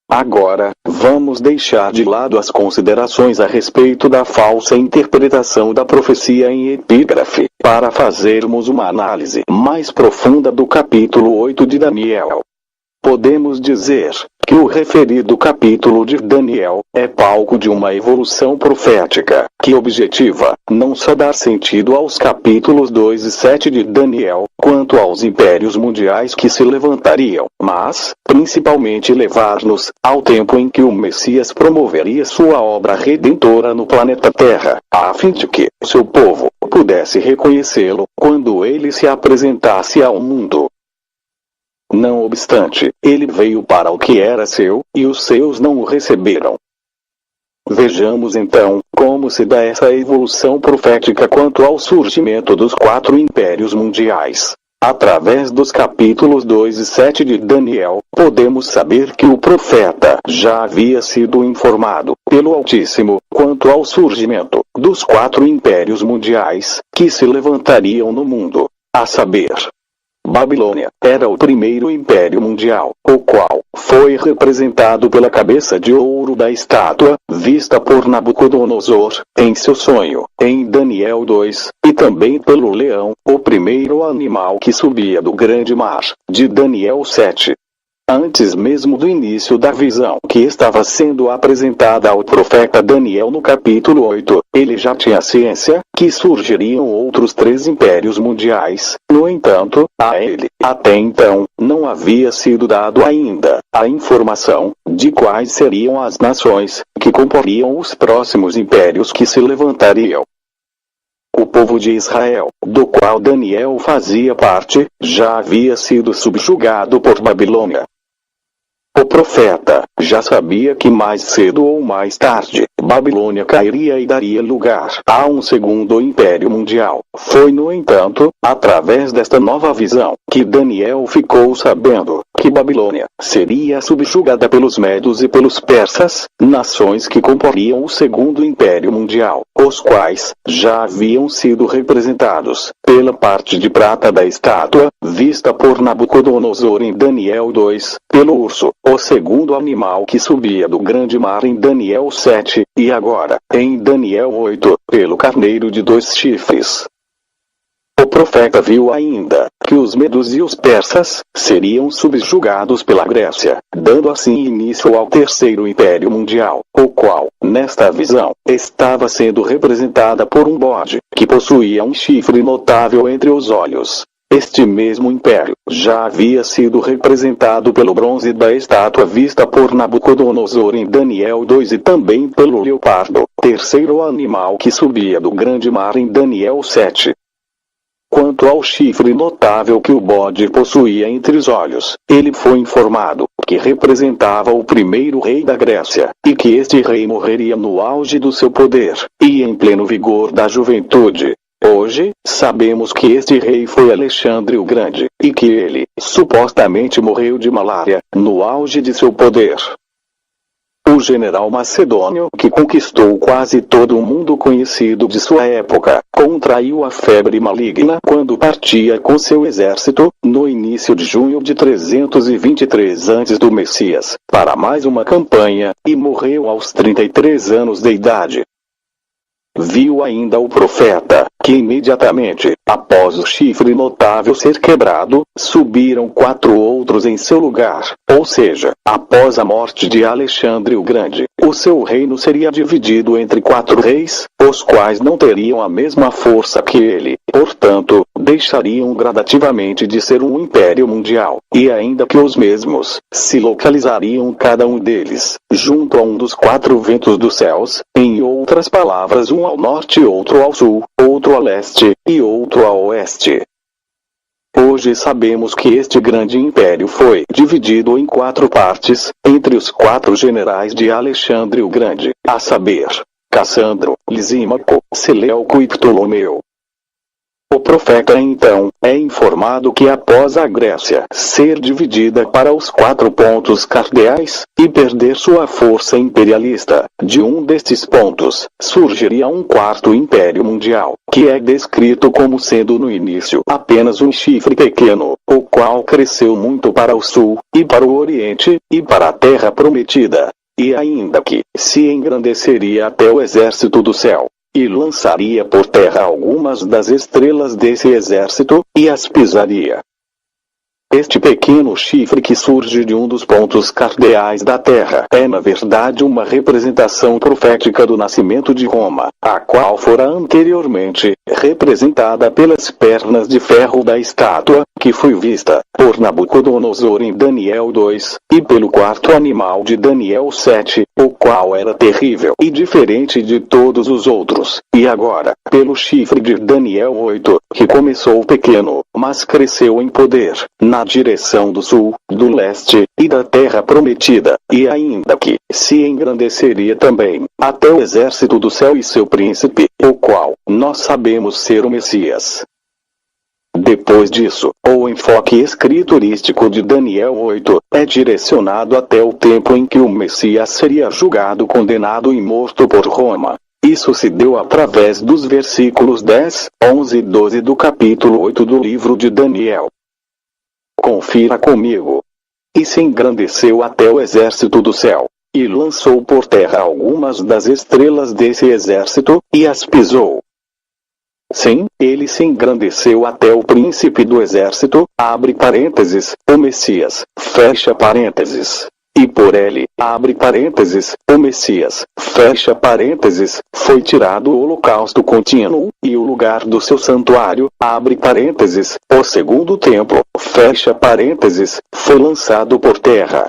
Agora, vamos deixar de lado as considerações a respeito da falsa interpretação da profecia em epígrafe, para fazermos uma análise mais profunda do capítulo 8 de Daniel. Podemos dizer que o referido capítulo de Daniel é palco de uma evolução profética, que objetiva não só dar sentido aos capítulos 2 e 7 de Daniel, quanto aos impérios mundiais que se levantariam, mas, principalmente levar-nos ao tempo em que o Messias promoveria sua obra redentora no planeta Terra, a fim de que seu povo pudesse reconhecê-lo quando ele se apresentasse ao mundo. Não obstante, ele veio para o que era seu, e os seus não o receberam. Vejamos então como se dá essa evolução profética quanto ao surgimento dos 4 impérios mundiais. Através dos capítulos 2 e 7 de Daniel, podemos saber que o profeta já havia sido informado pelo Altíssimo quanto ao surgimento dos 4 impérios mundiais que se levantariam no mundo, a saber, Babilônia era o primeiro império mundial, o qual foi representado pela cabeça de ouro da estátua, vista por Nabucodonosor, em seu sonho, em Daniel 2, e também pelo leão, o primeiro animal que subia do grande mar, de Daniel 7. Antes mesmo do início da visão que estava sendo apresentada ao profeta Daniel no capítulo 8, ele já tinha ciência que surgiriam outros 3 impérios mundiais. No entanto, a ele, até então, não havia sido dado ainda a informação de quais seriam as nações que comporiam os próximos impérios que se levantariam. O povo de Israel, do qual Daniel fazia parte, já havia sido subjugado por Babilônia. O profeta já sabia que mais cedo ou mais tarde, Babilônia cairia e daria lugar a um segundo império mundial. Foi, no entanto, através desta nova visão, que Daniel ficou sabendo que Babilônia seria subjugada pelos medos e pelos persas, nações que comporiam o segundo império mundial, os quais já haviam sido representados pela parte de prata da estátua, vista por Nabucodonosor em Daniel 2, pelo urso, o segundo animal que subia do grande mar em Daniel 7, e agora, em Daniel 8, pelo carneiro de 2 chifres. O profeta viu ainda que os medos e os persas seriam subjugados pela Grécia, dando assim início ao terceiro império mundial, o qual, nesta visão, estava sendo representada por um bode, que possuía um chifre notável entre os olhos. Este mesmo império já havia sido representado pelo bronze da estátua vista por Nabucodonosor em Daniel 2 e também pelo leopardo, terceiro animal que subia do grande mar em Daniel 7. Quanto ao chifre notável que o bode possuía entre os olhos, ele foi informado que representava o primeiro rei da Grécia, e que este rei morreria no auge do seu poder, e em pleno vigor da juventude. Hoje, sabemos que este rei foi Alexandre o Grande, e que ele, supostamente morreu de malária, no auge de seu poder. O general macedônio, que conquistou quase todo o mundo conhecido de sua época, contraiu a febre maligna quando partia com seu exército, no início de junho de 323 antes do Messias, para mais uma campanha, e morreu aos 33 anos de idade. Viu ainda o profeta, que imediatamente, após o chifre notável ser quebrado, subiram 4 outros em seu lugar, ou seja, após a morte de Alexandre o Grande, o seu reino seria dividido entre 4 reis, os quais não teriam a mesma força que ele, portanto, deixariam gradativamente de ser um império mundial, e ainda que os mesmos se localizariam cada um deles, junto a um dos 4 ventos dos céus, em outras palavras, um ao norte, outro ao sul, outro a leste, e outro a oeste. Hoje sabemos que este grande império foi dividido em 4 partes, entre os 4 generais de Alexandre o Grande, a saber, Cassandro, Lisímaco, Seleuco e Ptolomeu. O profeta então é informado que após a Grécia ser dividida para os 4 pontos cardeais, e perder sua força imperialista, de um destes pontos, surgiria um 4º império mundial, que é descrito como sendo no início apenas um chifre pequeno, o qual cresceu muito para o sul, e para o oriente, e para a terra prometida. E ainda que se engrandeceria até o exército do céu, e lançaria por terra algumas das estrelas desse exército, e as pisaria. Este pequeno chifre que surge de um dos pontos cardeais da Terra é na verdade uma representação profética do nascimento de Roma, a qual fora anteriormente representada pelas pernas de ferro da estátua, que foi vista por Nabucodonosor em Daniel 2, e pelo 4º animal de Daniel 7, o qual era terrível e diferente de todos os outros, e agora, pelo chifre de Daniel 8, que começou pequeno, mas cresceu em poder, na direção do sul, do leste, e da terra prometida, e ainda que se engrandeceria também, até o exército do céu e seu príncipe, o qual nós sabemos ser o Messias. Depois disso, o enfoque escriturístico de Daniel 8 é direcionado até o tempo em que o Messias seria julgado, condenado e morto por Roma. Isso se deu através dos versículos 10, 11 e 12 do capítulo 8 do livro de Daniel. Confira comigo. E se engrandeceu até o exército do céu, e lançou por terra algumas das estrelas desse exército, e as pisou. Sim, ele se engrandeceu até o príncipe do exército, abre parênteses, o Messias, fecha parênteses. E por ele, abre parênteses, o Messias, fecha parênteses, foi tirado o holocausto contínuo, e o lugar do seu santuário, abre parênteses, o segundo templo, fecha parênteses, foi lançado por terra.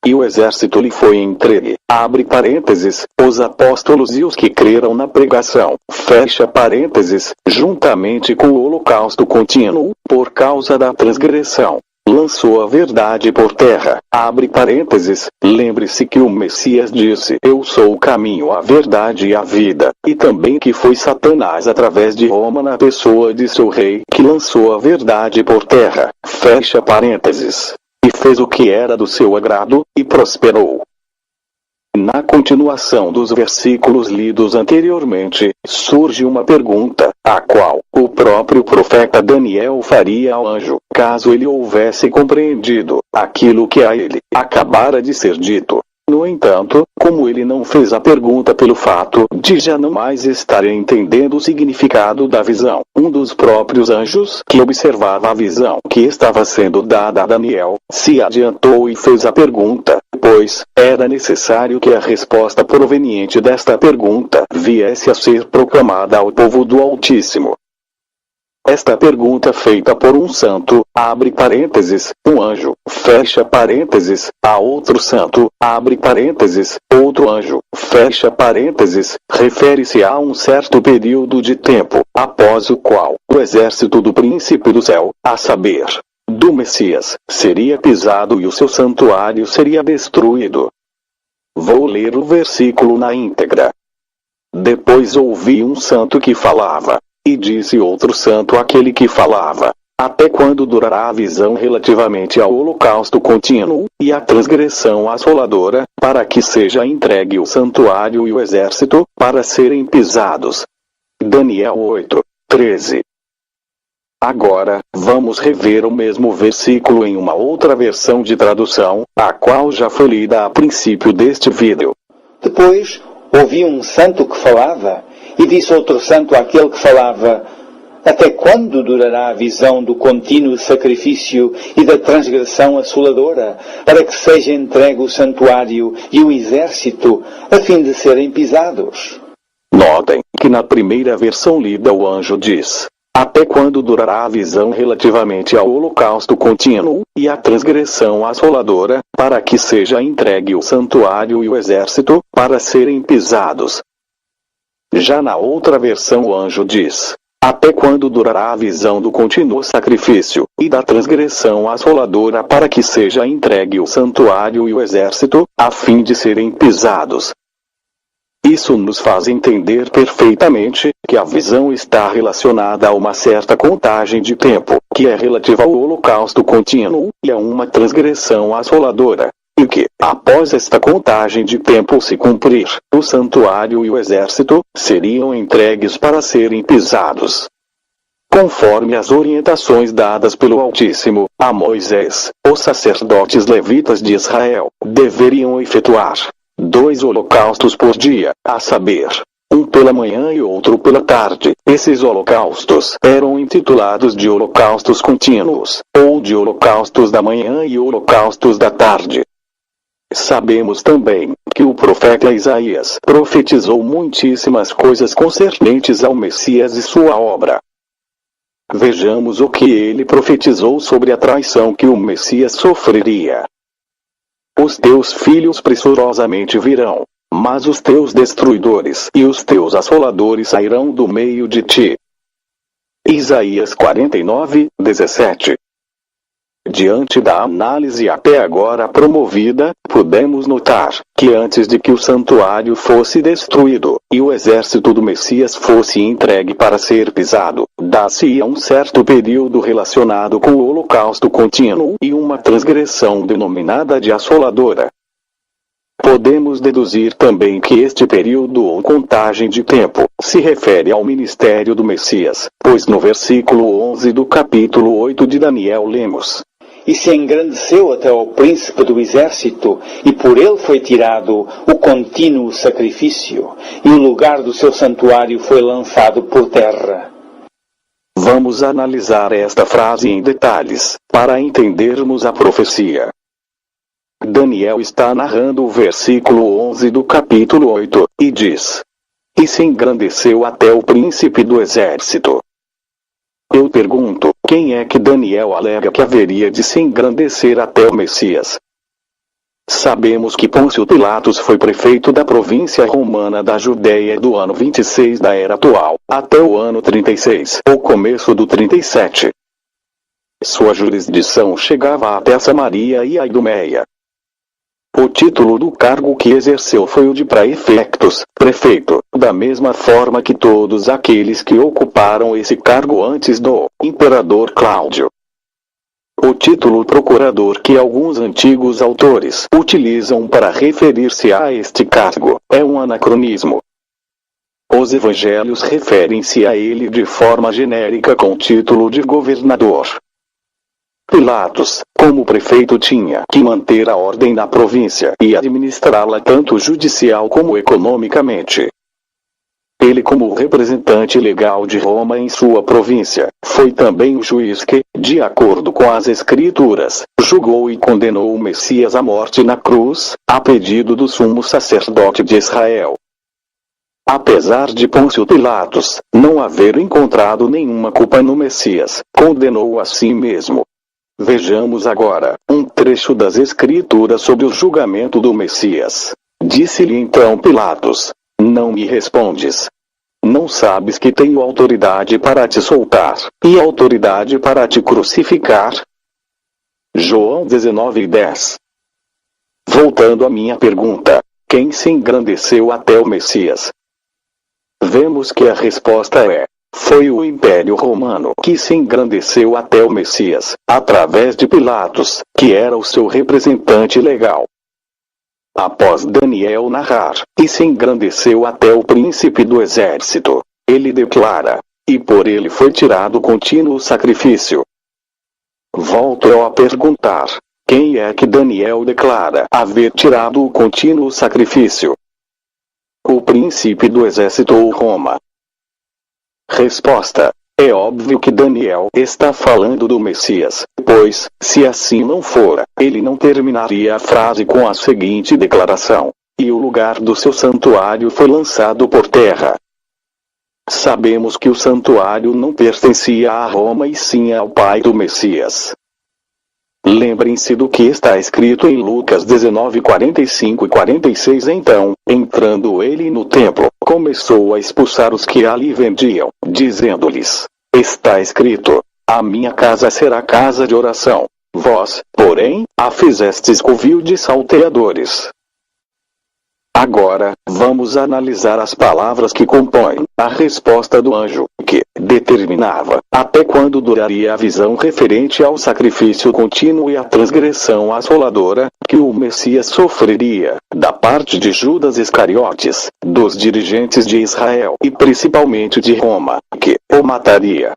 E o exército lhe foi entregue, abre parênteses, os apóstolos e os que creram na pregação, fecha parênteses, juntamente com o holocausto contínuo, por causa da transgressão. Lançou a verdade por terra, abre parênteses, lembre-se que o Messias disse, eu sou o caminho, a verdade e a vida, e também que foi Satanás através de Roma na pessoa de seu rei, que lançou a verdade por terra, fecha parênteses, e fez o que era do seu agrado, e prosperou. Na continuação dos versículos lidos anteriormente, surge uma pergunta, a qual o próprio profeta Daniel faria ao anjo, caso ele houvesse compreendido aquilo que a ele acabara de ser dito. No entanto, como ele não fez a pergunta pelo fato de já não mais estar entendendo o significado da visão, um dos próprios anjos que observava a visão que estava sendo dada a Daniel, se adiantou e fez a pergunta, pois era necessário que a resposta proveniente desta pergunta viesse a ser proclamada ao povo do Altíssimo. Esta pergunta feita por um santo, abre parênteses, um anjo, fecha parênteses, a outro santo, abre parênteses, outro anjo, fecha parênteses, refere-se a um certo período de tempo, após o qual o exército do príncipe do céu, a saber, do Messias, seria pisado e o seu santuário seria destruído. Vou ler o versículo na íntegra. Depois ouvi um santo que falava. E disse outro santo àquele que falava, até quando durará a visão relativamente ao holocausto contínuo, e à transgressão assoladora, para que seja entregue o santuário e o exército, para serem pisados. Daniel 8, 13. Agora, vamos rever o mesmo versículo em uma outra versão de tradução, a qual já foi lida a princípio deste vídeo. Depois, ouvi um santo que falava, e disse outro santo àquele que falava, até quando durará a visão do contínuo sacrifício e da transgressão assoladora, para que seja entregue o santuário e o exército, a fim de serem pisados? Notem que na primeira versão lida o anjo diz, até quando durará a visão relativamente ao holocausto contínuo, e à transgressão assoladora, para que seja entregue o santuário e o exército, para serem pisados. Já na outra versão o anjo diz, até quando durará a visão do contínuo sacrifício, e da transgressão assoladora para que seja entregue o santuário e o exército, a fim de serem pisados. Isso nos faz entender perfeitamente que a visão está relacionada a uma certa contagem de tempo, que é relativa ao holocausto contínuo, e a uma transgressão assoladora. E que, após esta contagem de tempo se cumprir, o santuário e o exército seriam entregues para serem pisados. Conforme as orientações dadas pelo Altíssimo a Moisés, os sacerdotes levitas de Israel deveriam efetuar 2 holocaustos por dia, a saber, um pela manhã e outro pela tarde. Esses holocaustos eram intitulados de holocaustos contínuos, ou de holocaustos da manhã e holocaustos da tarde. Sabemos também que o profeta Isaías profetizou muitíssimas coisas concernentes ao Messias e sua obra. Vejamos o que ele profetizou sobre a traição que o Messias sofreria. Os teus filhos pressurosamente virão, mas os teus destruidores e os teus assoladores sairão do meio de ti. Isaías 49, 17. Diante da análise até agora promovida, podemos notar que antes de que o santuário fosse destruído, e o exército do Messias fosse entregue para ser pisado, dá-se um certo período relacionado com o holocausto contínuo e uma transgressão denominada de assoladora. Podemos deduzir também que este período ou contagem de tempo se refere ao ministério do Messias, pois no versículo 11 do capítulo 8 de Daniel lemos: E se engrandeceu até ao príncipe do exército, e por ele foi tirado o contínuo sacrifício, e o lugar do seu santuário foi lançado por terra. Vamos analisar esta frase em detalhes, para entendermos a profecia. Daniel está narrando o versículo 11 do capítulo 8, e diz: E se engrandeceu até o príncipe do exército. Eu pergunto, quem é que Daniel alega que haveria de se engrandecer até o Messias? Sabemos que Pôncio Pilatos foi prefeito da província romana da Judéia do ano 26 da era atual, até o ano 36, ou começo do 37. Sua jurisdição chegava até Samaria e a Idumeia. O título do cargo que exerceu foi o de praefectus, prefeito, da mesma forma que todos aqueles que ocuparam esse cargo antes do imperador Cláudio. O título procurador que alguns antigos autores utilizam para referir-se a este cargo é um anacronismo. Os evangelhos referem-se a ele de forma genérica com o título de governador. Pilatos, como prefeito, tinha que manter a ordem na província e administrá-la tanto judicial como economicamente. Ele, como representante legal de Roma em sua província, foi também o juiz que, de acordo com as Escrituras, julgou e condenou o Messias à morte na cruz, a pedido do sumo sacerdote de Israel. Apesar de Pôncio Pilatos não haver encontrado nenhuma culpa no Messias, condenou-o a si mesmo. Vejamos agora um trecho das Escrituras sobre o julgamento do Messias. Disse-lhe então Pilatos: Não me respondes? Não sabes que tenho autoridade para te soltar, e autoridade para te crucificar? João 19:10. Voltando à minha pergunta, quem se engrandeceu até o Messias? Vemos que a resposta é: foi o Império Romano que se engrandeceu até o Messias, através de Pilatos, que era o seu representante legal. Após Daniel narrar, e se engrandeceu até o príncipe do exército, ele declara: e por ele foi tirado o contínuo sacrifício. Volto eu a perguntar: quem é que Daniel declara haver tirado o contínuo sacrifício? O príncipe do exército ou Roma? Resposta: é óbvio que Daniel está falando do Messias, pois, se assim não fora, ele não terminaria a frase com a seguinte declaração: e o lugar do seu santuário foi lançado por terra. Sabemos que o santuário não pertencia a Roma e sim ao pai do Messias. Lembrem-se do que está escrito em Lucas 19, 45 e 46. Então, entrando ele no templo, começou a expulsar os que ali vendiam, dizendo-lhes: está escrito, a minha casa será casa de oração. Vós, porém, a fizestes covil de salteadores. Agora, vamos analisar as palavras que compõem a resposta do anjo, que determinava até quando duraria a visão referente ao sacrifício contínuo e à transgressão assoladora que o Messias sofreria, da parte de Judas Iscariotes, dos dirigentes de Israel e principalmente de Roma, que o mataria.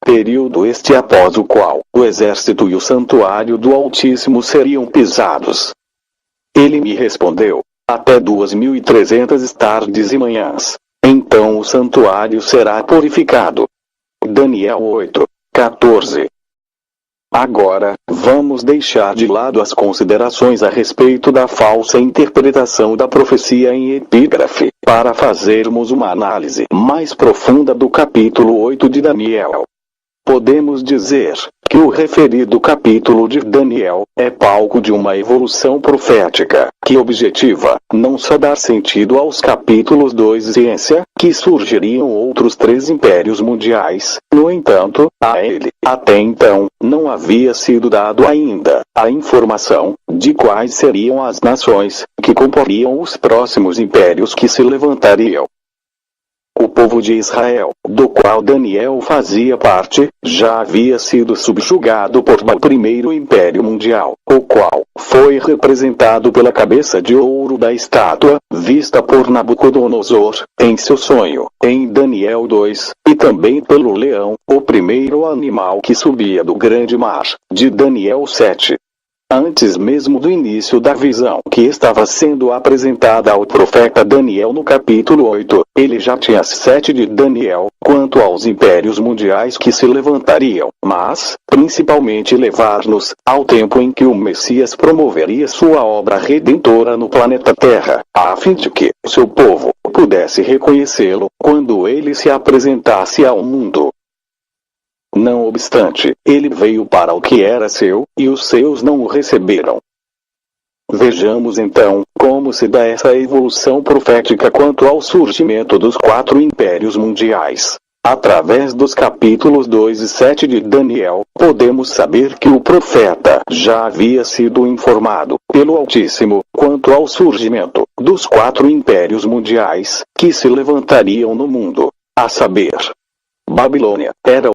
Período este após o qual o exército e o santuário do Altíssimo seriam pisados. Ele me respondeu: até 2300 tardes e manhãs. Então o santuário será purificado. Daniel 8:14. Agora, vamos deixar de lado as considerações a respeito da falsa interpretação da profecia em epígrafe, para fazermos uma análise mais profunda do capítulo 8 de Daniel. Podemos dizer que o referido capítulo de Daniel é palco de uma evolução profética, que objetiva não só dar sentido aos capítulos 2 e ciência, que surgiriam outros 3 impérios mundiais. No entanto, a ele, até então, não havia sido dado ainda a informação de quais seriam as nações que comporiam os próximos impérios que se levantariam. O povo de Israel, do qual Daniel fazia parte, já havia sido subjugado por o primeiro império mundial, o qual foi representado pela cabeça de ouro da estátua, vista por Nabucodonosor, em seu sonho, em Daniel 2, e também pelo leão, o primeiro animal que subia do grande mar, de Daniel 7. Antes mesmo do início da visão que estava sendo apresentada ao profeta Daniel no capítulo 8, ele já tinha 7 de Daniel, quanto aos impérios mundiais que se levantariam, mas, principalmente levar-nos ao tempo em que o Messias promoveria sua obra redentora no planeta Terra, a fim de que seu povo pudesse reconhecê-lo quando ele se apresentasse ao mundo. Não obstante, ele veio para o que era seu, e os seus não o receberam. Vejamos então como se dá essa evolução profética quanto ao surgimento dos 4 impérios mundiais. Através dos capítulos 2 e 7 de Daniel, podemos saber que o profeta já havia sido informado pelo Altíssimo quanto ao surgimento dos 4 impérios mundiais que se levantariam no mundo, a saber, Babilônia era